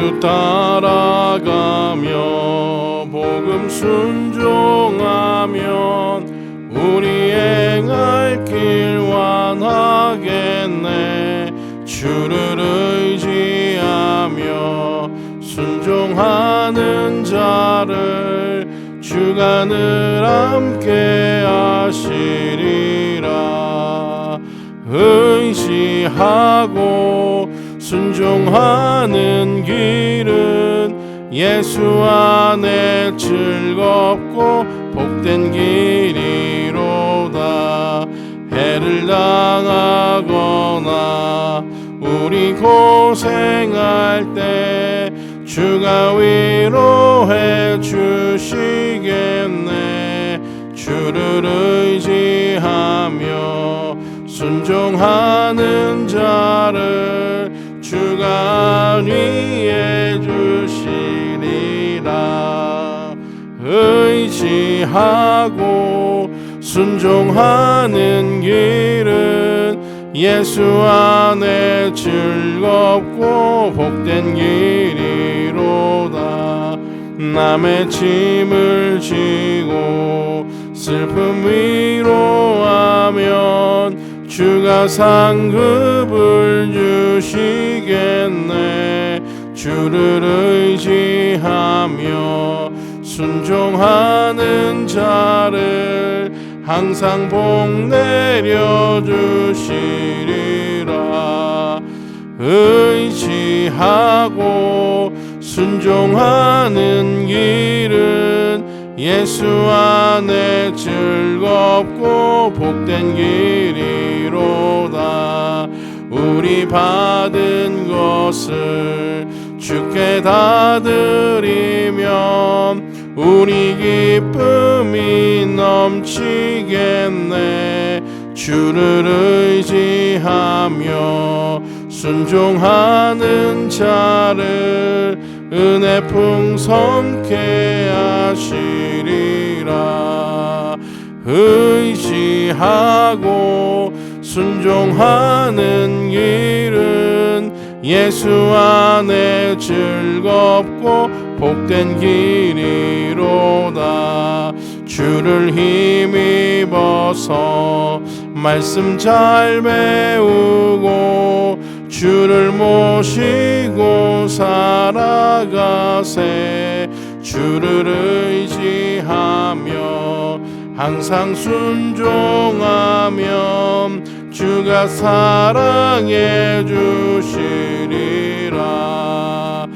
예수 따라가며 복음 순종하면 우리 행할 길 완하겠네. 주를 의지하며 순종하는 자를 주가 늘 함께 하시리라. 의지하고 순종하는 길은 예수 안에 즐겁고 복된 길이로다. 해를 당하거나 우리 고생할 때 주가 위로해 주시겠네. 주를 의지하며 순종하는 자를 주가 안위해 주시리라. 의지하고 순종하는 길은 예수 안에 즐겁고 복된 길이로다. 남의 짐을 지고 슬픔 위로하면 주가 상급을 주시겠네. 주를 의지하며 순종하는 자를 항상 복 내려주시리라. 의지하고 순종하는 길은 예수 안에 즐겁고 복된 길이로다. 우리 받은 것을 주께 다 드리면 우리 기쁨이 넘치겠네. 주를 의지하며 순종하는 자를 은혜 풍성케 하시리라. 의지하고 순종하는 길은 예수 안에 즐겁고 복된 길이로다. 주를 힘입어서 말씀 잘 배우고 주를 모시고 살아가세. 주를 의지하며 항상 순종하면 주가 사랑해 주시리라.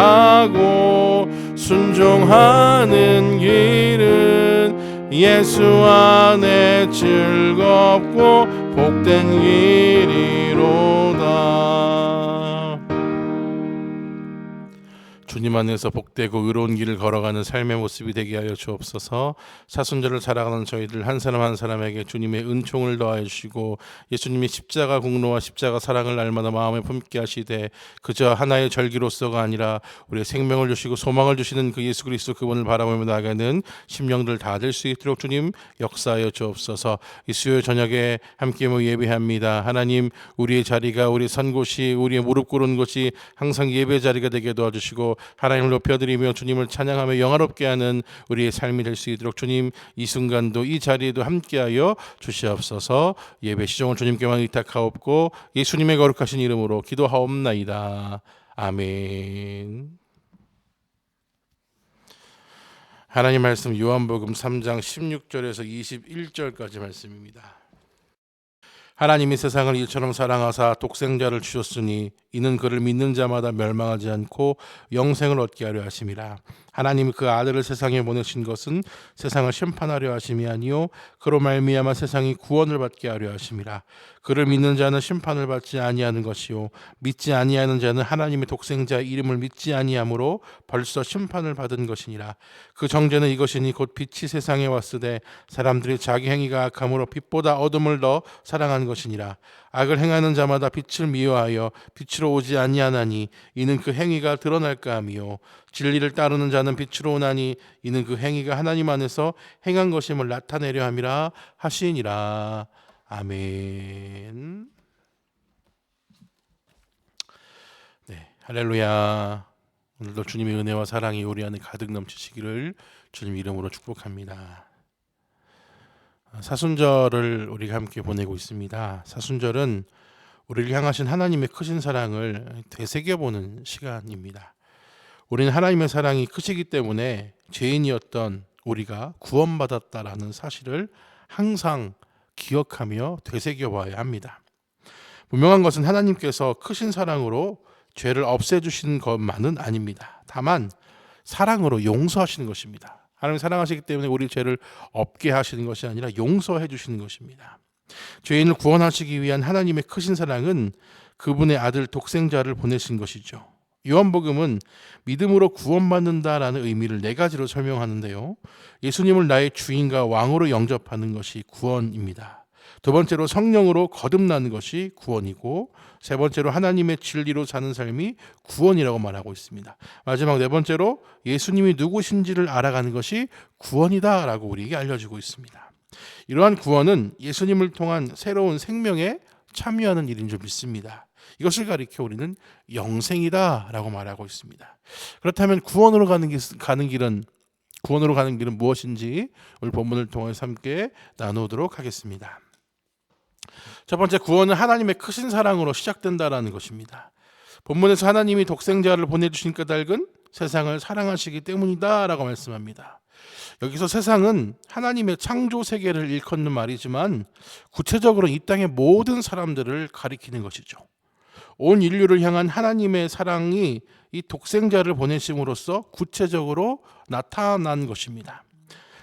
의지하고 순종하는 길은 예수 안에 즐겁고 복된 길이로다. 주님 안에서 복되고 의로운 길을 걸어가는 삶의 모습이 되게 하여 주옵소서. 사순절을 살아가는 저희들 한 사람 한 사람에게 주님의 은총을 더하여 주시고 예수님이 십자가 공로와 십자가 사랑을 날마다 마음에 품게 하시되 그저 하나의 절기로서가 아니라 우리의 생명을 주시고 소망을 주시는 그 예수 그리스도 그분을 바라보며 나아가는 심령들 다 될 수 있도록 주님 역사하여 주옵소서. 이 수요일 저녁에 함께 모여 예배합니다. 하나님, 우리의 자리가 우리 선 곳이 우리의 무릎 꿇은 곳이 항상 예배 자리가 되게 도와주시고 하나님을 높여드리며 주님을 찬양하며 영화롭게 하는 우리의 삶이 될 수 있도록 주님 이 순간도 이 자리에도 함께하여 주시옵소서. 예배 시종을 주님께만 의탁하옵고 예수님의 거룩하신 이름으로 기도하옵나이다. 아멘. 하나님 말씀 요한복음 3장 16절에서 21절까지 말씀입니다. 하나님이 세상을 이처럼 사랑하사 독생자를 주셨으니 이는 그를 믿는 자마다 멸망하지 않고 영생을 얻게 하려 하심이라. 하나님이 그 아들을 세상에 보내신 것은 세상을 심판하려 하심이 아니요 그로 말미암아 세상이 구원을 받게 하려 하심이라. 그를 믿는 자는 심판을 받지 아니하는 것이요 믿지 아니하는 자는 하나님의 독생자의 이름을 믿지 아니하므로 벌써 심판을 받은 것이니라. 그 정죄는 이것이니 곧 빛이 세상에 왔으되 사람들이 자기 행위가 악함으로 빛보다 어둠을 더 사랑한 것이니라. 악을 행하는 자마다 빛을 미워하여 빛으로 오지 아니하나니 이는 그 행위가 드러날까 함이요 진리를 따르는 자는 빛으로 오나니 이는 그 행위가 하나님 안에서 행한 것임을 나타내려 함이라 하시니라. 아멘. 할렐루야. 오늘도 주님의 은혜와 사랑이 우리 안에 가득 넘치시기를 주님 이름으로 축복합니다. 사순절을 우리가 함께 보내고 있습니다. 사순절은 우리를 향하신 하나님의 크신 사랑을 되새겨보는 시간입니다. 우리는 하나님의 사랑이 크시기 때문에 죄인이었던 우리가 구원받았다라는 사실을 항상 기억하며 되새겨봐야 합니다. 분명한 것은 하나님께서 크신 사랑으로 죄를 없애주시는 것만은 아닙니다. 다만 사랑으로 용서하시는 것입니다. 하나님 사랑하시기 때문에 우리 죄를 없게 하시는 것이 아니라 용서해 주시는 것입니다. 죄인을 구원하시기 위한 하나님의 크신 사랑은 그분의 아들 독생자를 보내신 것이죠. 요한복음은 믿음으로 구원받는다라는 의미를 4가지로 설명하는데요. 예수님을 나의 주인과 왕으로 영접하는 것이 구원입니다. 두 번째로 성령으로 거듭나는 것이 구원이고, 세 번째로 하나님의 진리로 사는 삶이 구원이라고 말하고 있습니다. 마지막 4번째로 예수님이 누구신지를 알아가는 것이 구원이다라고 우리에게 알려주고 있습니다. 이러한 구원은 예수님을 통한 새로운 생명에 참여하는 일인 줄 믿습니다. 이것을 가리켜 우리는 영생이다라고 말하고 있습니다. 그렇다면 구원으로 가는 길은 무엇인지 오늘 본문을 통해서 함께 나누도록 하겠습니다. 첫 번째, 구원은 하나님의 크신 사랑으로 시작된다라는 것입니다. 본문에서 하나님이 독생자를 보내주신 까닭은 세상을 사랑하시기 때문이다라고 말씀합니다. 여기서 세상은 하나님의 창조 세계를 일컫는 말이지만 구체적으로 이 땅의 모든 사람들을 가리키는 것이죠. 온 인류를 향한 하나님의 사랑이 이 독생자를 보내심으로써 구체적으로 나타난 것입니다.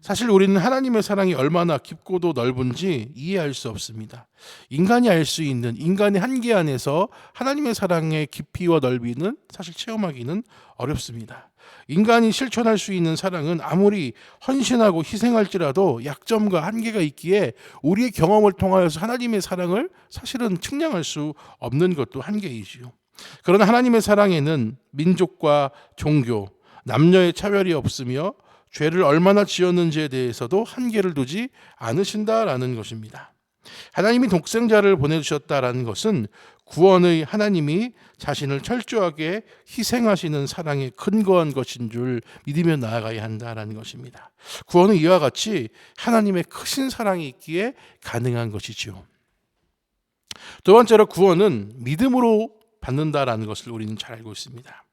사실 우리는 하나님의 사랑이 얼마나 깊고도 넓은지 이해할 수 없습니다. 인간이 알 수 있는 인간의 한계 안에서 하나님의 사랑의 깊이와 넓이는 사실 체험하기는 어렵습니다. 인간이 실천할 수 있는 사랑은 아무리 헌신하고 희생할지라도 약점과 한계가 있기에 우리의 경험을 통하여서 하나님의 사랑을 사실은 측량할 수 없는 것도 한계이지요. 그러나 하나님의 사랑에는 민족과 종교, 남녀의 차별이 없으며 죄를 얼마나 지었는지에 대해서도 한계를 두지 않으신다라는 것입니다. 하나님이 독생자를 보내주셨다라는 것은 구원의 하나님이 자신을 철저하게 희생하시는 사랑에 근거한 것인 줄 믿으며 나아가야 한다라는 것입니다. 구원은 이와 같이 하나님의 크신 사랑이 있기에 가능한 것이죠. 두 번째로, 구원은 믿음으로 받는다라는 것을 우리는 잘 알고 있습니다.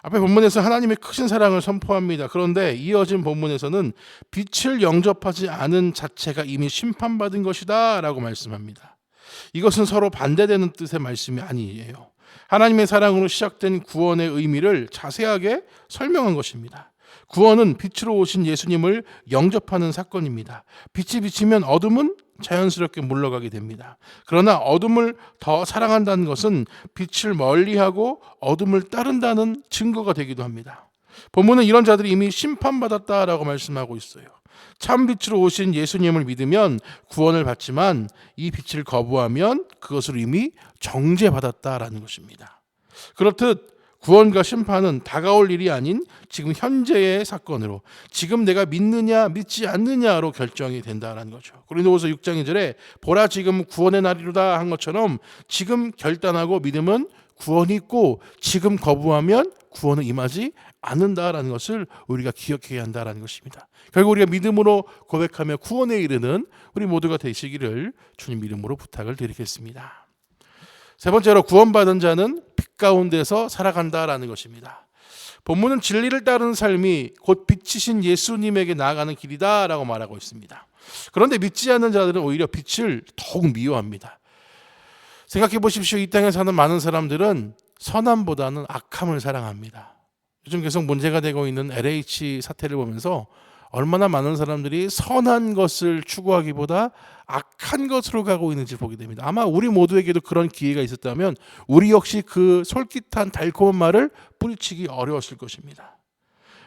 앞에 본문에서 하나님의 크신 사랑을 선포합니다. 그런데 이어진 본문에서는 빛을 영접하지 않은 자체가 이미 심판받은 것이다 라고 말씀합니다. 이것은 서로 반대되는 뜻의 말씀이 아니에요. 하나님의 사랑으로 시작된 구원의 의미를 자세하게 설명한 것입니다. 구원은 빛으로 오신 예수님을 영접하는 사건입니다. 빛이 비치면 어둠은 자연스럽게 물러가게 됩니다. 그러나 어둠을 더 사랑한다는 것은 빛을 멀리하고 어둠을 따른다는 증거가 되기도 합니다. 본문은 이런 자들이 이미 심판받았다라고 말씀하고 있어요. 참 빛으로 오신 예수님을 믿으면 구원을 받지만 이 빛을 거부하면 그것을 이미 정죄받았다라는 것입니다. 그렇듯 구원과 심판은 다가올 일이 아닌 지금 현재의 사건으로 지금 내가 믿느냐 믿지 않느냐로 결정이 된다는 거죠. 고린도후서 6장 2절에 보라 지금 구원의 날이로다 한 것처럼 지금 결단하고 믿으면 구원이 있고 지금 거부하면 구원은 임하지 않는다라는 것을 우리가 기억해야 한다는 것입니다. 결국 우리가 믿음으로 고백하며 구원에 이르는 우리 모두가 되시기를 주님 이름으로 부탁을 드리겠습니다. 세 번째로, 구원받은 자는 빛 가운데서 살아간다라는 것입니다. 본문은 진리를 따르는 삶이 곧 빛이신 예수님에게 나아가는 길이다라고 말하고 있습니다. 그런데 믿지 않는 자들은 오히려 빛을 더욱 미워합니다. 생각해 보십시오. 이 땅에 사는 많은 사람들은 선함보다는 악함을 사랑합니다. 요즘 계속 문제가 되고 있는 LH 사태를 보면서 얼마나 많은 사람들이 선한 것을 추구하기보다 악한 것으로 가고 있는지 보게 됩니다. 아마 우리 모두에게도 그런 기회가 있었다면 우리 역시 그 솔깃한 달콤한 말을 뿌리치기 어려웠을 것입니다.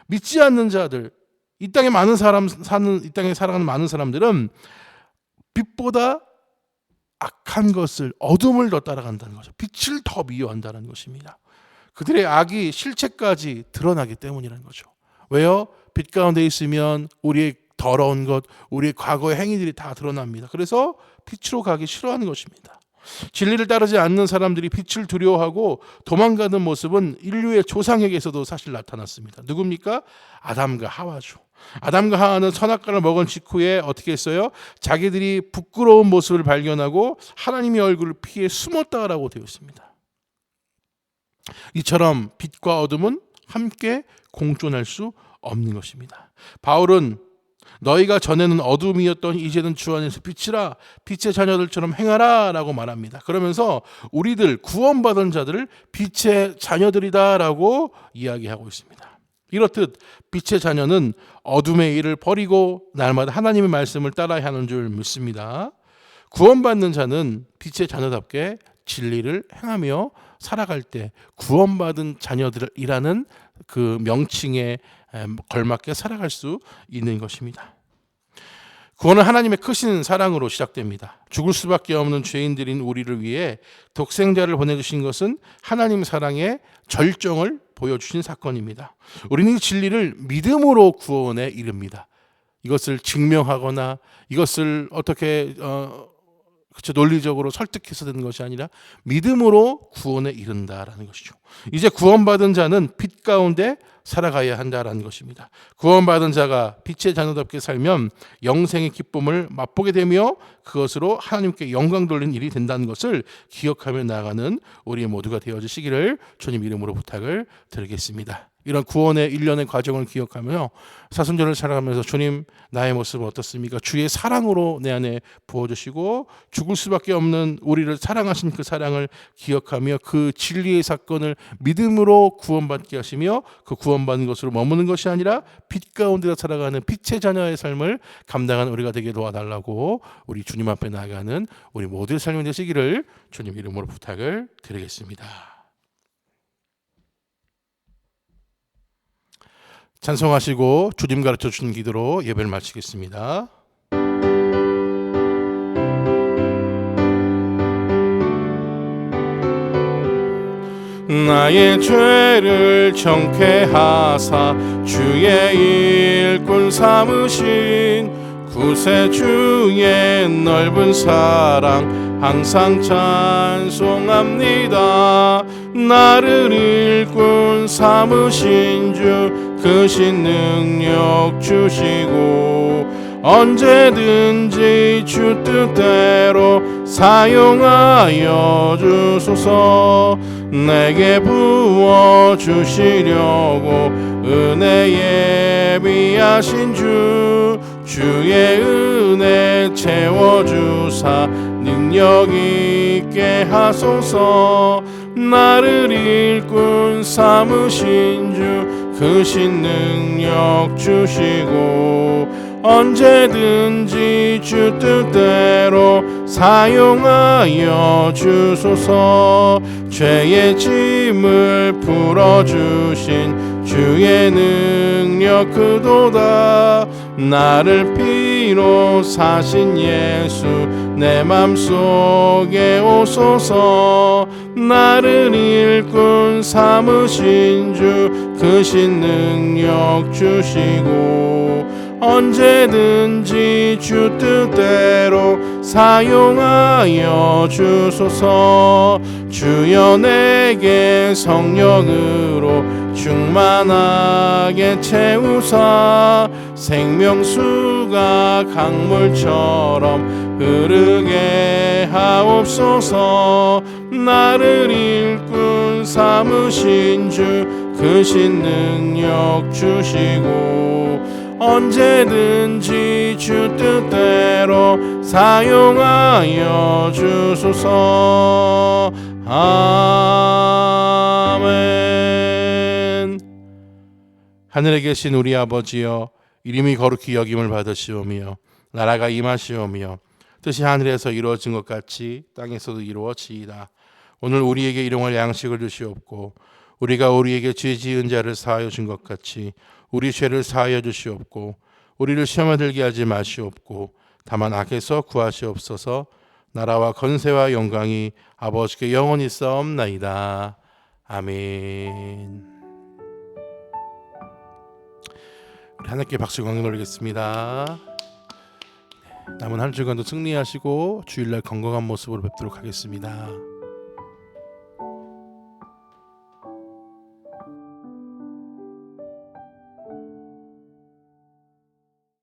믿지 않는 자들, 이 땅에 살아가는 많은 사람들은 빛보다 악한 것을, 어둠을 더 따라간다는 거죠. 빛을 더 미워한다는 것입니다. 그들의 악이 실체까지 드러나기 때문이라는 거죠. 왜요? 빛 가운데 있으면 우리의 더러운 것, 우리의 과거의 행위들이 다 드러납니다. 그래서 빛으로 가기 싫어하는 것입니다. 진리를 따르지 않는 사람들이 빛을 두려워하고 도망가는 모습은 인류의 조상에게서도 사실 나타났습니다. 누굽니까? 아담과 하와죠. 아담과 하와는 선악과를 먹은 직후에 어떻게 했어요? 자기들이 부끄러운 모습을 발견하고 하나님의 얼굴을 피해 숨었다라고 되어 있습니다. 이처럼 빛과 어둠은 함께 공존할 수 없는 것입니다. 바울은 너희가 전에는 어둠이었더니 이제는 주 안에서 빛이라, 빛의 자녀들처럼 행하라 라고 말합니다. 그러면서 우리들 구원받은 자들을 빛의 자녀들이다 라고 이야기하고 있습니다. 이렇듯 빛의 자녀는 어둠의 일을 버리고 날마다 하나님의 말씀을 따라야 하는 줄 믿습니다. 구원받는 자는 빛의 자녀답게 진리를 행하며 살아갈 때 구원받은 자녀들이라는 그 명칭에 걸맞게 살아갈 수 있는 것입니다. 구원은 하나님의 크신 사랑으로 시작됩니다. 죽을 수밖에 없는 죄인들인 우리를 위해 독생자를 보내주신 것은 하나님 사랑의 절정을 보여주신 사건입니다. 우리는 이 진리를 믿음으로 구원에 이릅니다. 이것을 증명하거나 이것을 어떻게 논리적으로 설득해서 되는 것이 아니라 믿음으로 구원에 이른다라는 것이죠. 이제 구원받은 자는 빛 가운데 살아가야 한다라는 것입니다. 구원받은 자가 빛의 자녀답게 살면 영생의 기쁨을 맛보게 되며 그것으로 하나님께 영광 돌리는 일이 된다는 것을 기억하며 나아가는 우리 모두가 되어주시기를 주님 이름으로 부탁을 드리겠습니다. 이런 구원의 일련의 과정을 기억하며 사순절을 살아가면서 주님 나의 모습은 어떻습니까? 주의 사랑으로 내 안에 부어주시고 죽을 수밖에 없는 우리를 사랑하신 그 사랑을 기억하며 그 진리의 사건을 믿음으로 구원받게 하시며 그 구원받는 것으로 머무는 것이 아니라 빛 가운데 살아가는 빛의 자녀의 삶을 감당하는 우리가 되게 도와달라고 우리 주님 앞에 나아가는 우리 모두의 삶이 되시기를 주님 이름으로 부탁을 드리겠습니다. 찬송하시고 주님 가르쳐 주신 기도로 예배를 마치겠습니다. 나의 죄를 정케하사 주의 일꾼 삼으신 구세주의 넓은 사랑 항상 찬송합니다. 나를 일꾼 삼으신 주 크신 능력 주시고 언제든지 주 뜻대로 사용하여 주소서. 내게 부어주시려고 은혜에 비하신 주 주의 은혜 채워주사 능력 있게 하소서. 나를 일꾼 삼으신 주 크신 능력 주시고 언제든지 주 뜻대로 사용하여 주소서. 죄의 짐을 풀어주신 주의 능력 그도다. 나를 피로 사신 예수 내 맘속에 오소서. 나를 일꾼 삼으신 주 크신 능력 주시고 언제든지 주 뜻대로 사용하여 주소서. 주여 내게 성령으로 충만하게 채우사 생명수가 강물처럼 흐르게 하옵소서. 나를 일꾼 삼으신 주 크신 능력 주시고 언제든지 주 뜻대로 사용하여 주소서. 아멘. 하늘에 계신 우리 아버지여, 이름이 거룩히 여김을 받으시오며 나라가 임하시오며 뜻이 하늘에서 이루어진 것 같이 땅에서도 이루어지이다. 오늘 우리에게 일용할 양식을 주시옵고 우리가 우리에게 죄 지은 자를 사하여 준 것 같이 우리 죄를 사하여 주시옵고 우리를 시험에 들게 하지 마시옵고 다만 악에서 구하시옵소서. 나라와 권세와 영광이 아버지께 영원히 싸움나이다. 아멘. 우리 하나님께 박수 강력 올리겠습니다. 남은 한 주간도 승리하시고 주일날 건강한 모습으로 뵙도록 하겠습니다.